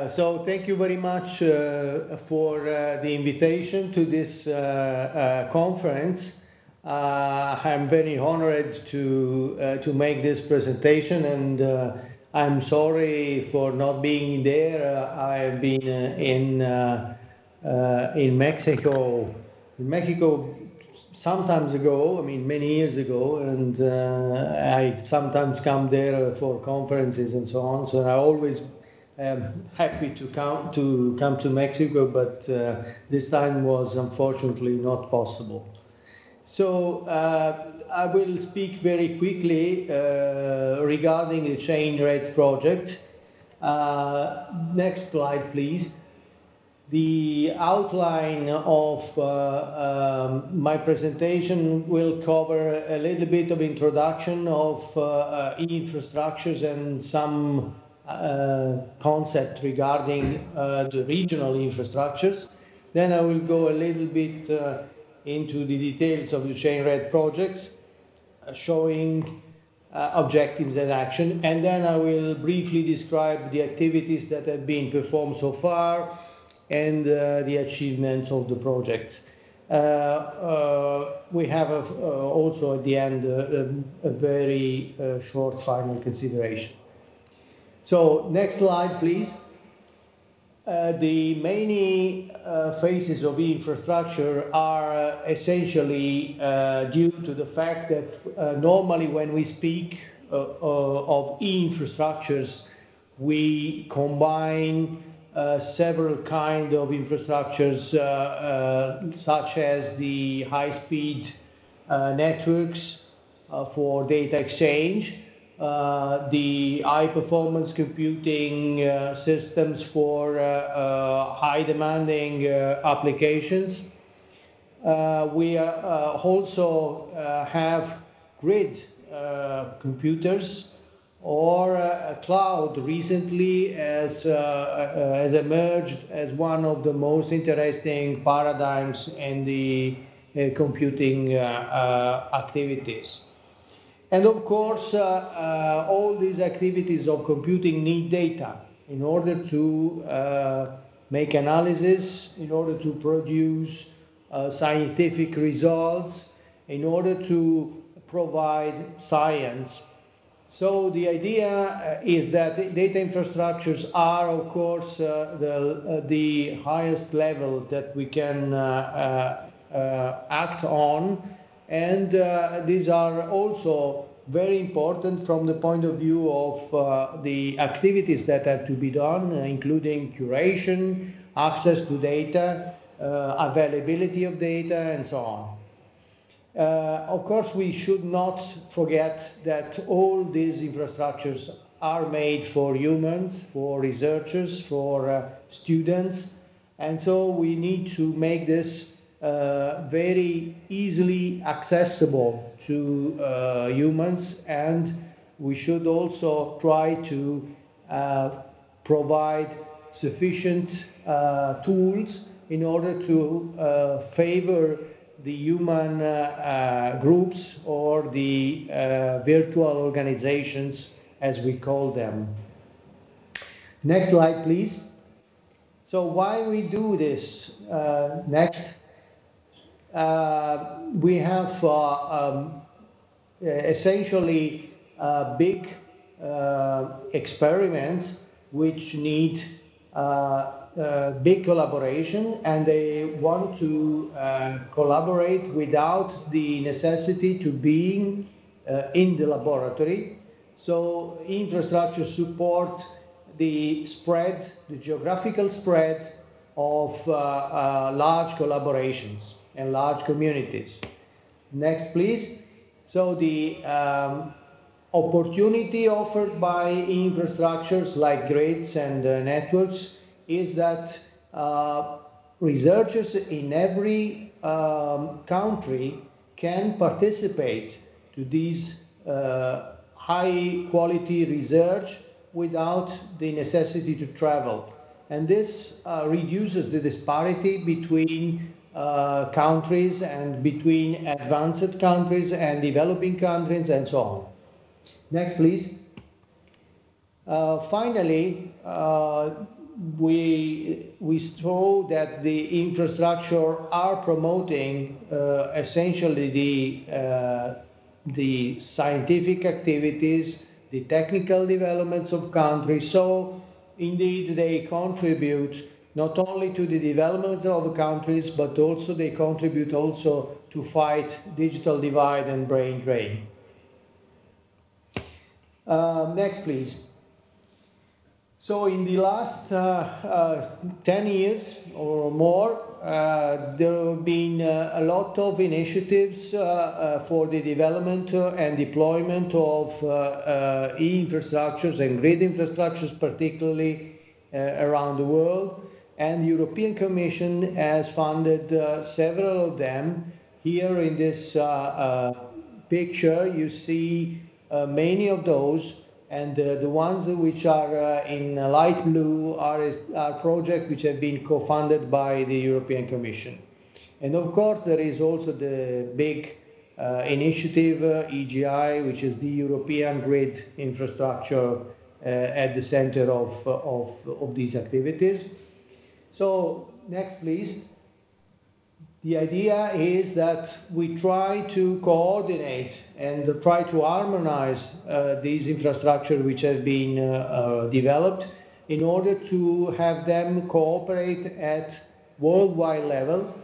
So thank you very much for the invitation to this conference. I'm very honored to make this presentation, and I'm sorry for not being there. I've been in Mexico sometimes ago, I mean many years ago, and I sometimes come there for conferences and so on. So I always happy to come to Mexico, but this time was unfortunately not possible. So I will speak very quickly regarding the Chainreds project. Next slide, please. The outline of my presentation will cover a little bit of introduction of infrastructures and some concept regarding the regional infrastructures. Then I will go a little bit into the details of the Chainreds projects, showing objectives and action, and then I will briefly describe the activities that have been performed so far and the achievements of the project. We have also at the end a very short final consideration. So next slide, please. The main phases of infrastructure are essentially due to the fact that normally when we speak of infrastructures, we combine several kinds of infrastructures such as the high-speed networks for data exchange, the high-performance computing systems for high-demanding applications. We also have grid computers, or cloud recently has emerged as one of the most interesting paradigms in the computing activities. And of course, all these activities of computing need data in order to make analysis, in order to produce scientific results, in order to provide science. So the idea is that data infrastructures are, of course, the highest level that we can act on, and these are also very important from the point of view of the activities that have to be done, including curation, access to data, availability of data, and so on. Of course, we should not forget that all these infrastructures are made for humans, for researchers, for students, and so we need to make this very easily accessible to humans, and we should also try to provide sufficient tools in order to favor the human groups or the virtual organizations, as we call them. Next slide, please. So why we do this? Next. We have essentially big experiments which need big collaboration, and they want to collaborate without the necessity to being in the laboratory. So infrastructure support the spread, the geographical spread of large collaborations and large communities. Next, please. So the opportunity offered by infrastructures like grids and networks is that researchers in every country can participate to these high quality research without the necessity to travel. And this reduces the disparity between countries and between advanced countries and developing countries and so on. Next, please. Finally, we saw that the infrastructure are promoting essentially the scientific activities, the technical developments of countries. So indeed they contribute not only to the development of countries, but also they contribute also to fight digital divide and brain drain. Next, please. So in the last 10 years or more, there have been a lot of initiatives for the development and deployment of e-infrastructures and grid infrastructures, particularly around the world. And the European Commission has funded several of them. Here in this picture, you see many of those. And the ones which are in light blue are projects which have been co-funded by the European Commission. And of course, there is also the big initiative, EGI, which is the European grid infrastructure at the center of these activities. So next, please. The idea is that we try to coordinate and try to harmonize these infrastructures which have been developed in order to have them cooperate at worldwide level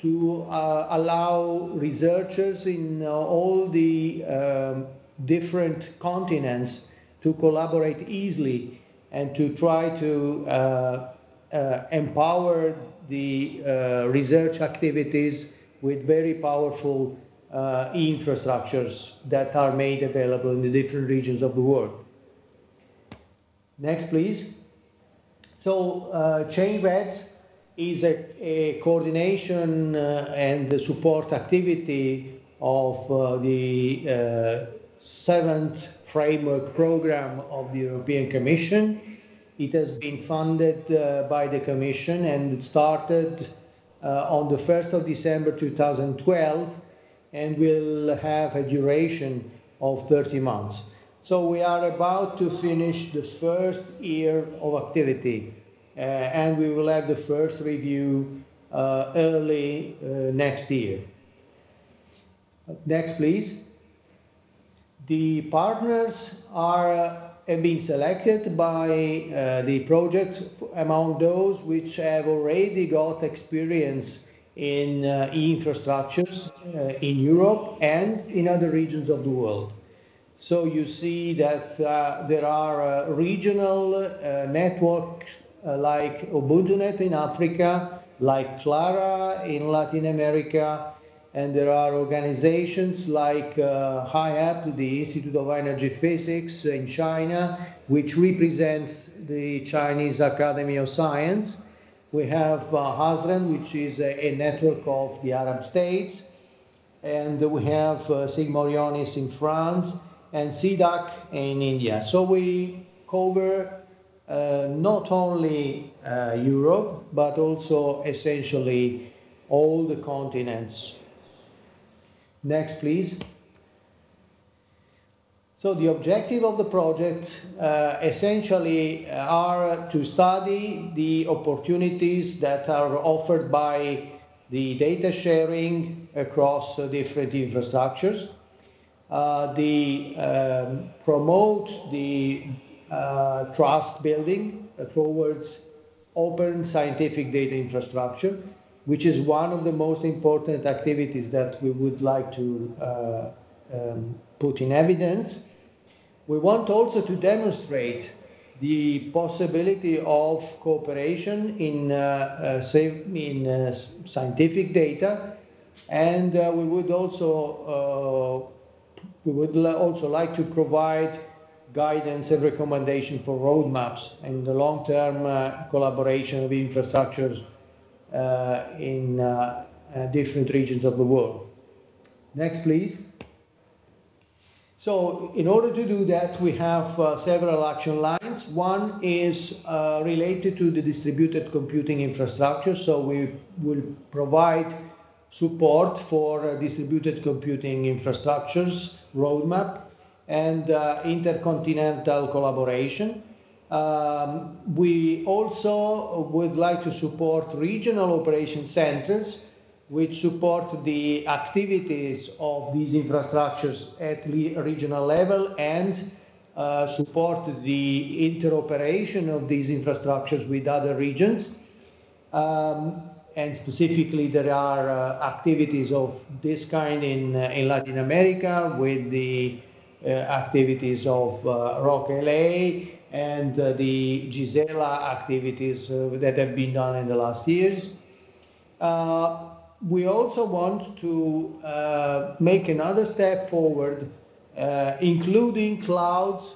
to allow researchers in all the different continents to collaborate easily and to try to empower the research activities with very powerful infrastructures that are made available in the different regions of the world. Next, please. So Chainreds is a coordination and the support activity of the 7th framework program of the European Commission. It has been funded by the Commission and it started on the 1st of December 2012 and will have a duration of 30 months. So we are about to finish the first year of activity and we will have the first review early next year. Next, please. The partners have been selected by the project among those which have already got experience in e-infrastructures in Europe and in other regions of the world. So you see that there are regional networks like UbuntuNet in Africa, like Clara in Latin America, and there are organizations like HIAP, the Institute of Energy Physics in China, which represents the Chinese Academy of Science. We have HASREN, which is a network of the Arab states. And we have Sigma Orionis in France and CDAC in India. So we cover not only Europe, but also essentially all the continents. Next, please. So the objective of the project essentially are to study the opportunities that are offered by the data sharing across different infrastructures, promote the trust building towards open scientific data infrastructure, which is one of the most important activities that we would like to put in evidence. We want also to demonstrate the possibility of cooperation in scientific data, and we would also like to provide guidance and recommendation for roadmaps and the long-term collaboration of infrastructures in different regions of the world. Next, please. So in order to do that, we have several action lines. One is related to the distributed computing infrastructure. So we will provide support for distributed computing infrastructures roadmap and intercontinental collaboration. We also would like to support regional operation centers which support the activities of these infrastructures at regional level and support the interoperation of these infrastructures with other regions. And specifically, there are activities of this kind in Latin America with the activities of ROC LA and the Gisela activities that have been done in the last years. We also want to make another step forward, including clouds,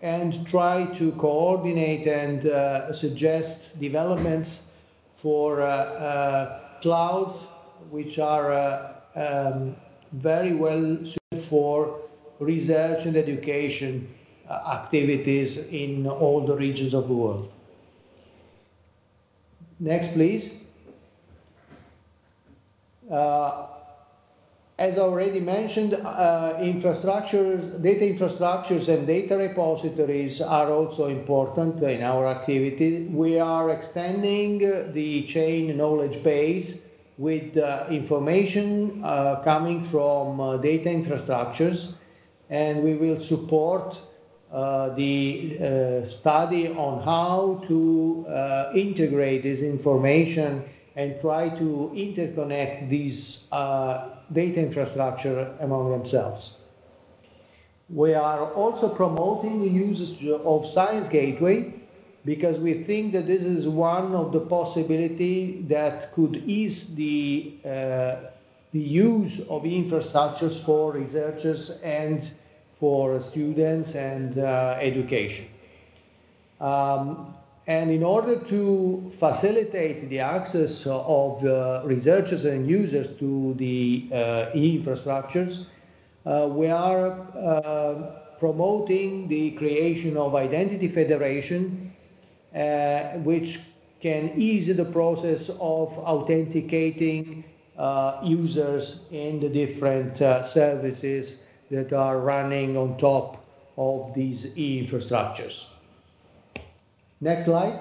and try to coordinate and suggest developments for clouds which are very well suited for research and education activities in all the regions of the world. Next, please. As already mentioned, data infrastructures and data repositories are also important in our activity. We are extending the chain knowledge base with information coming from data infrastructures, and we will support the study on how to integrate this information and try to interconnect these data infrastructure among themselves. We are also promoting the usage of Science Gateway because we think that this is one of the possibilities that could ease the use of infrastructures for researchers and for students and education. And in order to facilitate the access of researchers and users to the infrastructures, we are promoting the creation of Identity Federation, which can ease the process of authenticating users in the different services that are running on top of these infrastructures. Next slide.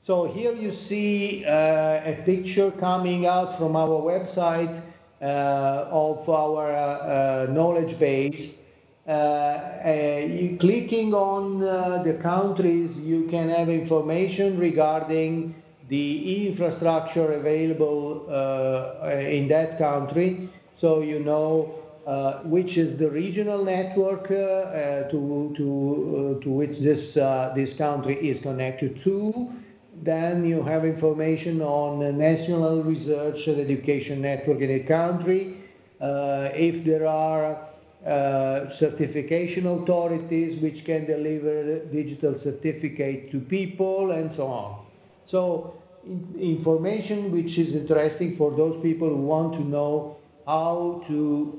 So here you see a picture coming out from our website of our knowledge base. Clicking on the countries, you can have information regarding the infrastructure available in that country. So you know which is the regional network to which this country is connected to. Then you have information on the national research and education network in a country. If there are certification authorities which can deliver digital certificate to people and so on. So information which is interesting for those people who want to know how to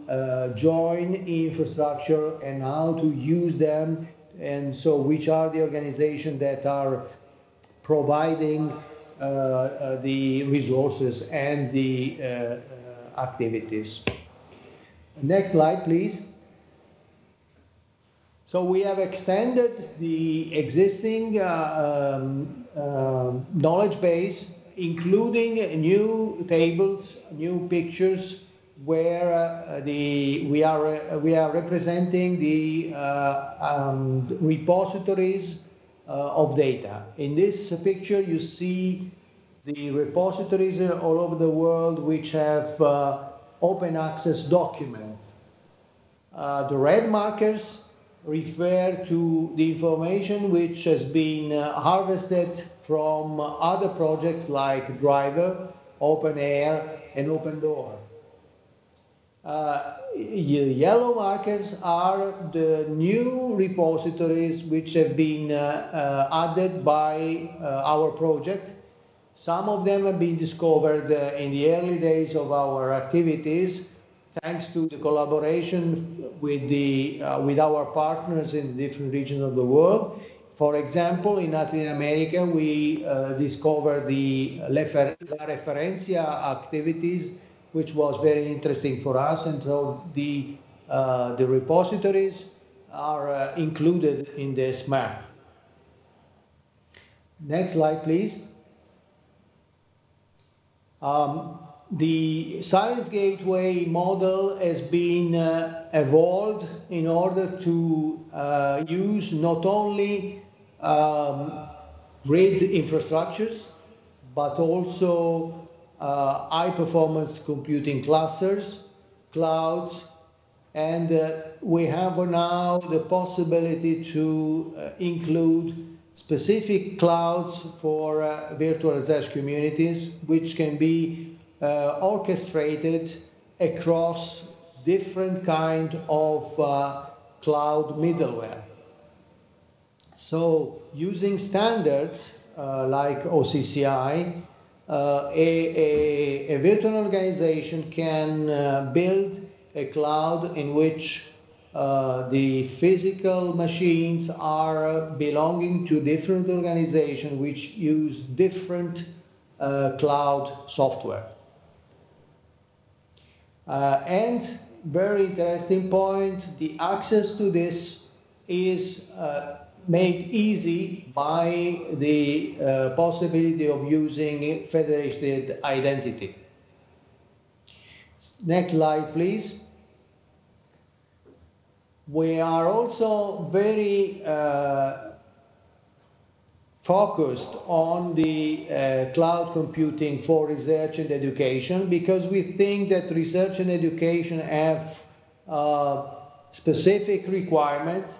join infrastructure and how to use them, and so which are the organizations that are providing the resources and the activities. Next slide, please. So we have extended the existing knowledge base, including new tables, new pictures, where we are representing the repositories of data. In this picture, you see the repositories all over the world which have open access documents. The red markers refer to the information which has been harvested from other projects like Driver, OpenAir, and OpenDoor. Yellow markers are the new repositories which have been added by our project. Some of them have been discovered in the early days of our activities, thanks to the collaboration with our partners in different regions of the world. For example, in Latin America, we discovered the La Referencia activities, which was very interesting for us, and so the repositories are included in this map. Next slide, please. The Science Gateway model has been evolved in order to use not only grid infrastructures, but also high-performance computing clusters, clouds, and we have now the possibility to include specific clouds for virtual research communities, which can be orchestrated across different kind of cloud middleware. So using standards like OCCI, a virtual organization can build a cloud in which the physical machines are belonging to different organizations which use different cloud software. And very interesting point, the access to this is made easy by the possibility of using federated identity. Next slide, please. We are also very focused on the cloud computing for research and education, because we think that research and education have specific requirements,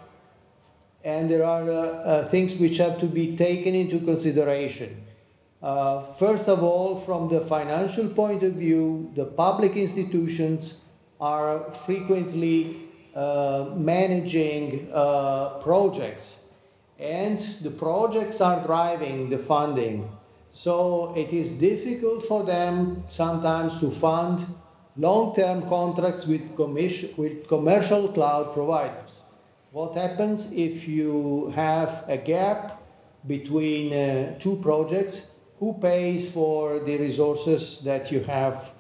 and there are things which have to be taken into consideration. First of all, from the financial point of view, the public institutions are frequently managing projects, and the projects are driving the funding. So it is difficult for them sometimes to fund long-term contracts with commercial cloud providers. What happens if you have a gap between two projects? Who pays for the resources that you have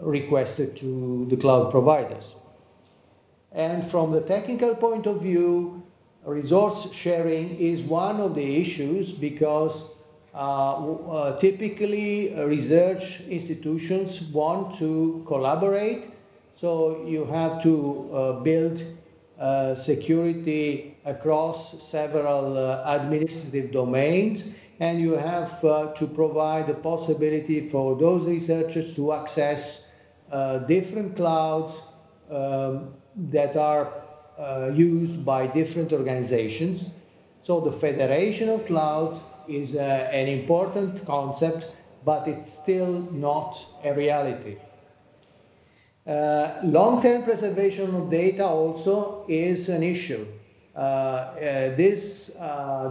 requested to the cloud providers? And from the technical point of view, resource sharing is one of the issues, because typically research institutions want to collaborate, so you have to build security across several administrative domains, and you have to provide the possibility for those researchers to access different clouds that are used by different organizations. So the federation of clouds is an important concept, but it's still not a reality. Long-term preservation of data also is an issue. This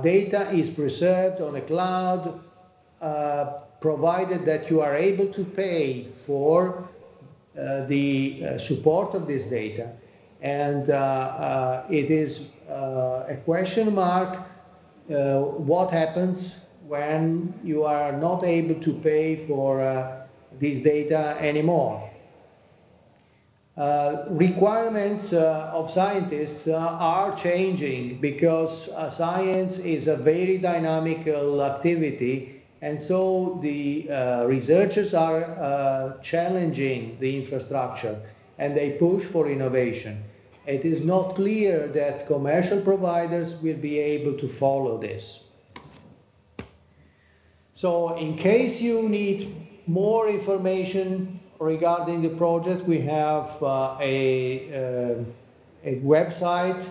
data is preserved on a cloud, provided that you are able to pay for the support of this data. And it is a question mark what happens when you are not able to pay for this data anymore. Requirements of scientists are changing, because science is a very dynamical activity, and so the researchers are challenging the infrastructure, and they push for innovation. It is not clear that commercial providers will be able to follow this. So in case you need more information regarding the project, we have a website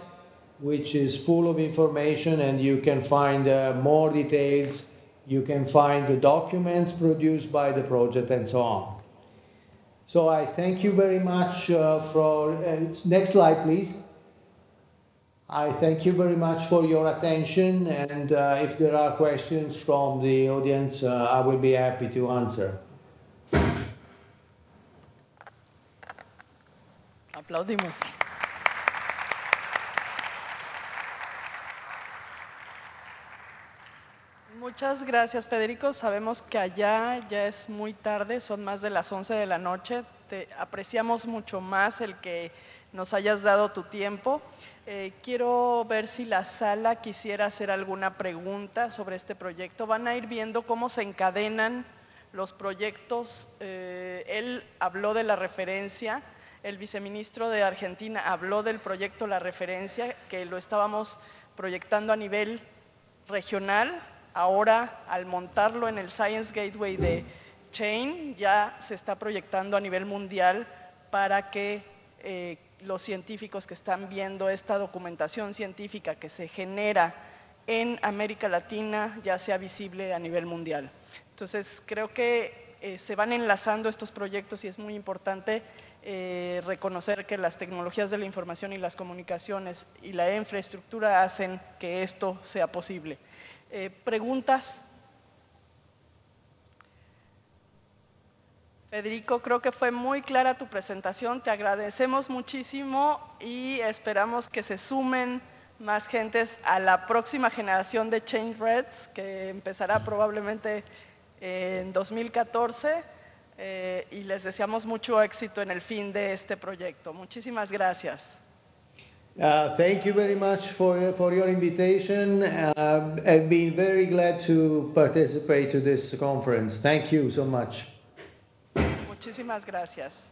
which is full of information, and you can find more details. You can find the documents produced by the project and so on. So I thank you very much for, next slide please. I thank you very much for your attention, and if there are questions from the audience, I will be happy to answer. Aplaudimos. Muchas gracias, Federico. Sabemos que allá ya es muy tarde, son más de las 11 de la noche. Te apreciamos mucho más el que nos hayas dado tu tiempo. Quiero ver si la sala quisiera hacer alguna pregunta sobre este proyecto. Van a ir viendo cómo se encadenan los proyectos. Él habló de la referencia, el viceministro de Argentina habló del proyecto La Referencia, que lo estábamos proyectando a nivel regional. Ahora, al montarlo en el Science Gateway de Chain, ya se está proyectando a nivel mundial para que los científicos que están viendo esta documentación científica que se genera en América Latina ya sea visible a nivel mundial. Entonces, creo que se van enlazando estos proyectos y es muy importante reconocer que las tecnologías de la información y las comunicaciones y la infraestructura hacen que esto sea posible. ¿Preguntas? Federico, creo que fue muy clara tu presentación, te agradecemos muchísimo y esperamos que se sumen más gentes a la próxima generación de Chainreds, que empezará probablemente en 2014, y les deseamos mucho éxito en el fin de este proyecto. Muchísimas gracias. Thank you very much for your invitation. I've been very glad to participate to this conference. Thank you so much. Muchísimas gracias.